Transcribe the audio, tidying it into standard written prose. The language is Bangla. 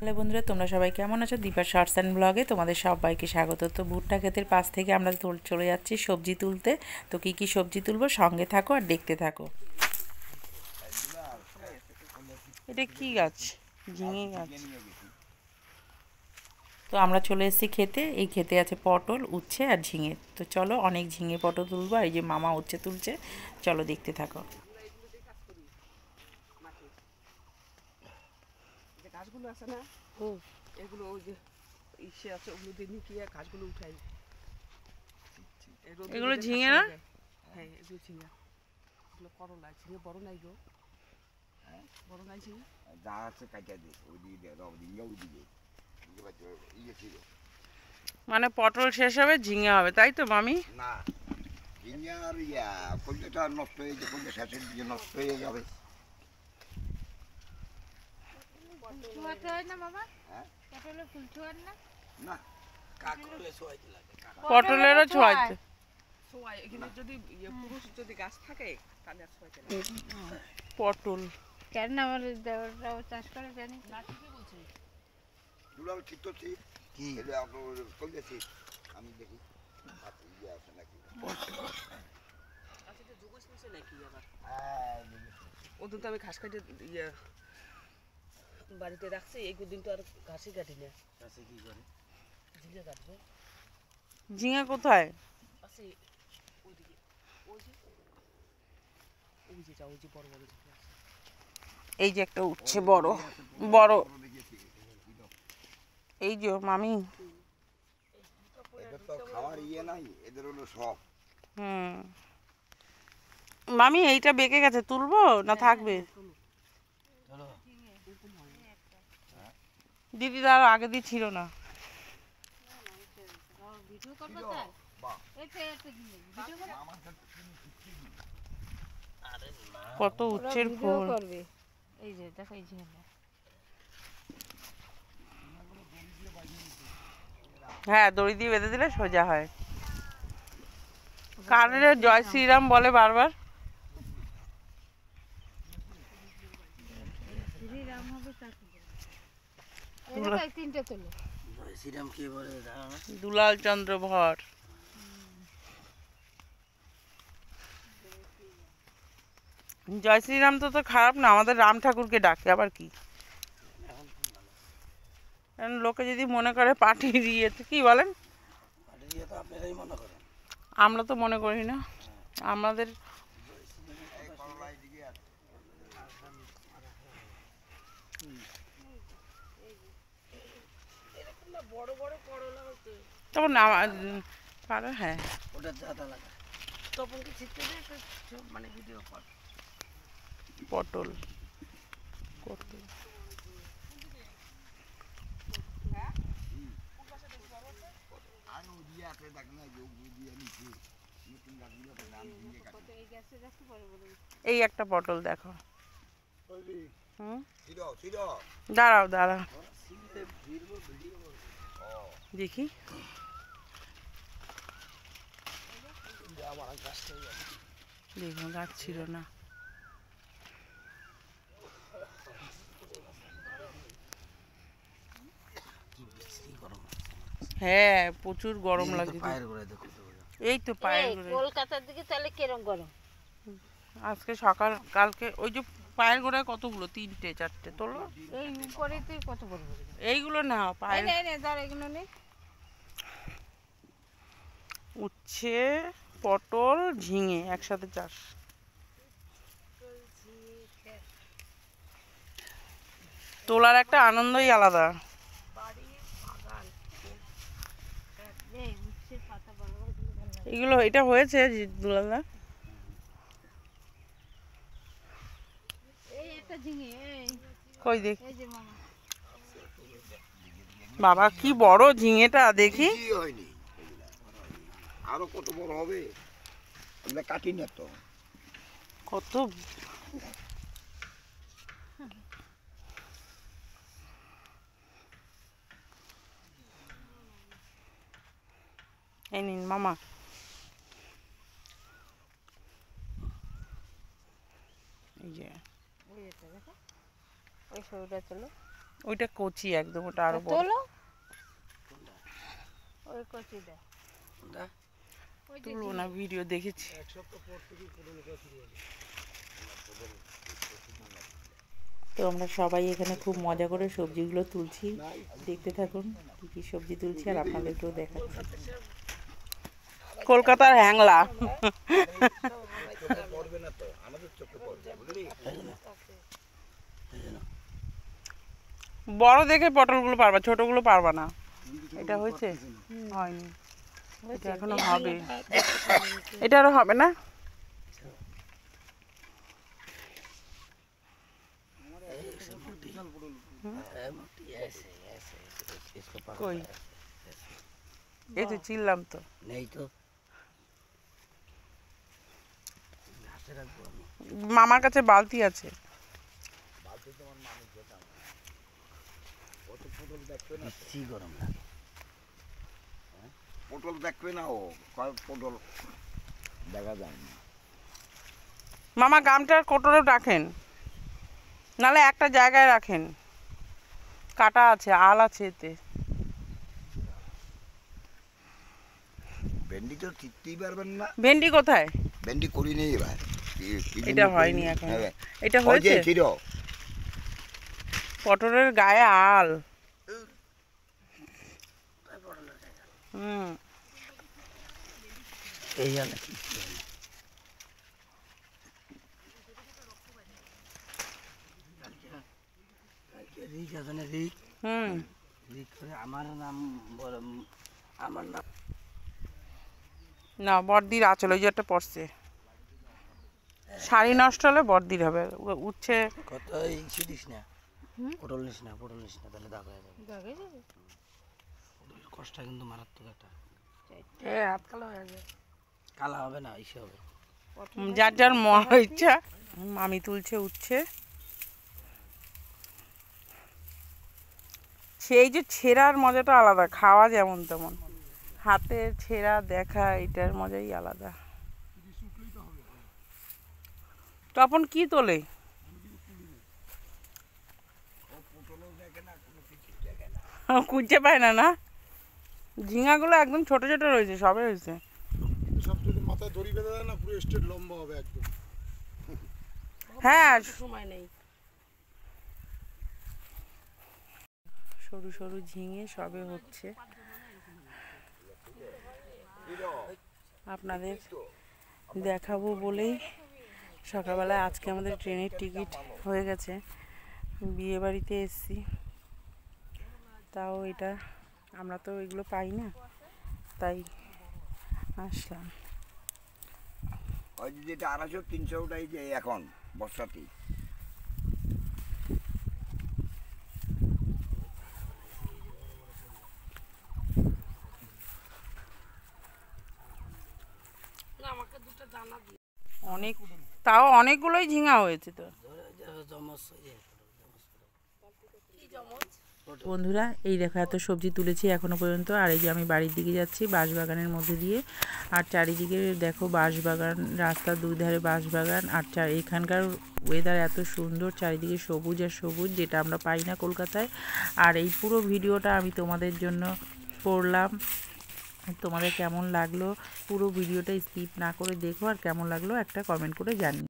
হ্যালো বন্ধুরা, তোমরা সবাই কেমন আছো? দীপা শর্টস অ্যান্ড ব্লগে তোমাদের সবাইকে স্বাগত। তো ভুট্টা ক্ষেতের পাশ থেকে আমরা চলে যাচ্ছি সবজি তুলতে। তো কি কি সবজি তুলবো সঙ্গে থাকো আর দেখতে থাকো। এটা কি গাছ? ঝিঙে গাছ। তো আমরা চলে এসেছি খেতে। এই খেতে আছে পটল, উচ্ছে আর ঝিঙে। তো চলো, অনেক ঝিঙে পটল তুলবো। আর এই যে মামা উচ্ছে তুলছে, চলো দেখতে থাকো। গাছগুলো আছে না, এগুলো ওই যে ইসে আছে, ওগুলো দিয়ে নিয়ে গাছগুলো উঠাই। এগুলো ঝিঙে না? হ্যাঁ, এগুলো ঝিঙে। এগুলো করলা। ঝিঙে বড় নাই গো, বড় নাই ঝিঙে। যা আছে কাটিয়ে দে, ওইদিকে ওইদিকে ইয়ে ছিল মানে পটল শেষ হবে, ঝিঙে হবে, তাই তো মামি? না, ঝিঙে আর কলকাতা নষ্ট হয়ে যাবে, কলকাতা শেষের দিকে নষ্ট হয়ে যাবে। পটলেরও ছোঁয়াইতে এখানে যদি পুরুষ যদি গাছ থাকে তাহলে ছোঁয়াইতে লাগে। পটল কেন আমার দেওয়াররাও চাষ করে জানি না, ঠিকই বলছি। দুলাল ঠিক তো ঠিক কি কলকাতা আমি দেখি ইয়ে আছে নাকি। আচ্ছা, যোগেশ মিশে নাকি আবার? হ্যাঁ, ওদিন তো আমি ঘাস কাটে বাড়িতে রাখছি, এই দিন তো আর ঘাসই কাটি না। কি করে ঝিঙে কাটবো। ঝিঙে কোথায়? আছে ওইদিকে, ওই যে ওই যে বড় বড় ঝিঙে আছে। এই যে একটা উচ্ছে বড় বড়, এই যে মামি। এদের তো খাওয়ার ইয়ে নাই, এদের হলো সব। মামি এইটা বেঁকে গেছে, তুলবো না থাকবে? দিদি তার আগে দিয়ে ছিল না। কত উচ্ছের ফুল। এই যে দেখো, এই যে হ্যাঁ, দড়ি দিয়ে বেঁধে দিলে সোজা হয়। কারে জয় শ্রীরাম বলে বারবার। শ্রীরাম হবে তিনটে তোলো। শ্রীরাম কে বলে? দুলাল চন্দ্র ভর। জয় শ্রীরাম তো খারাপ না, আমাদের রাম ঠাকুরকে ডাকে আবার কি। লোকে যদি মনে করে পার্টি দিয়ে, কি বলেন? আমরা তো মনে করি না। আমাদের তখন পারো। হ্যাঁ, ওটা জাদা লাগা তখন কি ছিটতে দেয় মানে ভিডিও কর। পটল করতে এই একটা পটল দেখো। দাঁড়াও দাঁড়াও দেখি। দেখুন, গাছ ছিল না। হ্যাঁ, প্রচুর গরম লাগে। এই তো পায়ের গোড়ায়। কলকাতার দিকে তাহলে কিরম গরম? আজকে সকাল, কালকে ওই যে পায়ের গোড়ায় কতগুলো, 3টে 4টে তোলো। এই উপরে তুই কত বড় বড় এইগুলো না পায়ের। এগুলো নেই। উচ্ছে, পটল, ঝিঙে একসাথে চাষ। তোলার একটা আনন্দই আলাদা। এগুলো এটা হয়েছে দুলাদা। কই দেখি বাবা, কি বড় ঝিঙেটা দেখি। আরো কত বড় হবে, আমরা কাটি না তো। কত এই নিন মামা। এই যে ওই সরুটা তোলো। ওইটা কচি একদম, ওটা আরো বড়। তোলো ওই কচি দে তুলবো না, ভিডিও দেখেছি। তো আমরা সবাই এখানে খুব মজা করে সবজিগুলো তুলছি, দেখতে থাকুন কী কী সবজি তুলছি আর আপনাদেরকেও দেখাচ্ছি। কলকাতার হ্যাংলা। পড়বে না তো, আমাদের চোখে পড়বে, বুঝলি? বড় দেখে পটলগুলো পারবা, ছোটগুলো পারবা না। এটা হয়েছে? হয়নি, এটা এখনো হবে। এটা আরো হবে না? কই এই তো চিনলাম তো। নেই তো, মামার কাছে বালতি আছে। বেশি গরম লাগে। পটল দেখবে না, ও কয় পটল দেখা যায় না। মামা গামটার কোটরেও রাখেন, নালে একটা জায়গায় রাখেন, কাটা আছে, আল আছে এতে। ভেন্ডি তো চিনতেই পারবেন না। ভেন্ডি কোথায়? ভেন্ডি করিনি এবার। এটা হয়নি এখন, এটা হয়েছে। পটলের গায়ে আল। এই আলে রিক আছে না, রিক রিক করে আমার নাম আমার নাম না, বর্দির আঁচল ওই যে একটা পড়ছে। শাড়ি নষ্ট হলে বর্দির হবে, উঠছে। কত ইসে দিস না, পটল নিস না, পটল নিস না, তাহলে দাগ হয়ে যাবে। পটলের কষ্ট কিন্তু মারাত্মক একটা। হাত কালো হয়ে যায়। কালা হবে না, ইসে হবে। যার যার মহা ইচ্ছা। মামি তুলছে, উঠছে। সেই যে ছেঁড়ার মজাটা আলাদা, খাওয়া যেমন তেমন, হাতে ছেঁড়া দেখা এটার মজাই আলাদা। তখন কি তোলে? খুঁজে পায় না, না ঝিঙাগুলো একদম ছোট ছোট রয়েছে, সবে হয়েছে। সব যদি মাথায় দড়ি বেঁধে দেয় না, পুরো স্টেট লম্বা হবে একদম। হ্যাঁ, সময় নেই। সরু সরু ঝিঙে সবে হচ্ছে, আপনাদের দেখাবো বলেই সকালবেলায় আজকে আমাদের ট্রেনের টিকিট হয়ে গেছে, বিয়ে বাড়িতে এসছি। তাও এটা আমরা তো এগুলো পাই না, তাই আসলাম। ওই যে যেটা 250-300 ওটাই যে এখন বর্ষাতেই। অনেক, তাও অনেকগুলোই ঝিঙা হয়েছে তো। বন্ধুরা এই দেখো এত সবজি তুলেছি এখনো পর্যন্ত, আর এই যে আমি বাড়ির দিকে যাচ্ছি বাঁশবাগানের মধ্যে দিয়ে, আর চারিদিকে দেখো বাঁশবাগান, রাস্তার দুই ধারে বাঁশবাগান, আর এখানকার ওয়েদার এত সুন্দর, চারিদিকে সবুজ আর সবুজ, যেটা আমরা পাই না কলকাতায়। আর এই পুরো ভিডিওটা আমি তোমাদের জন্য করলাম, তোমাদের কেমন লাগলো পুরো ভিডিওটা স্কিপ না করে দেখো, আর কেমন লাগলো একটা কমেন্ট করে জানিও।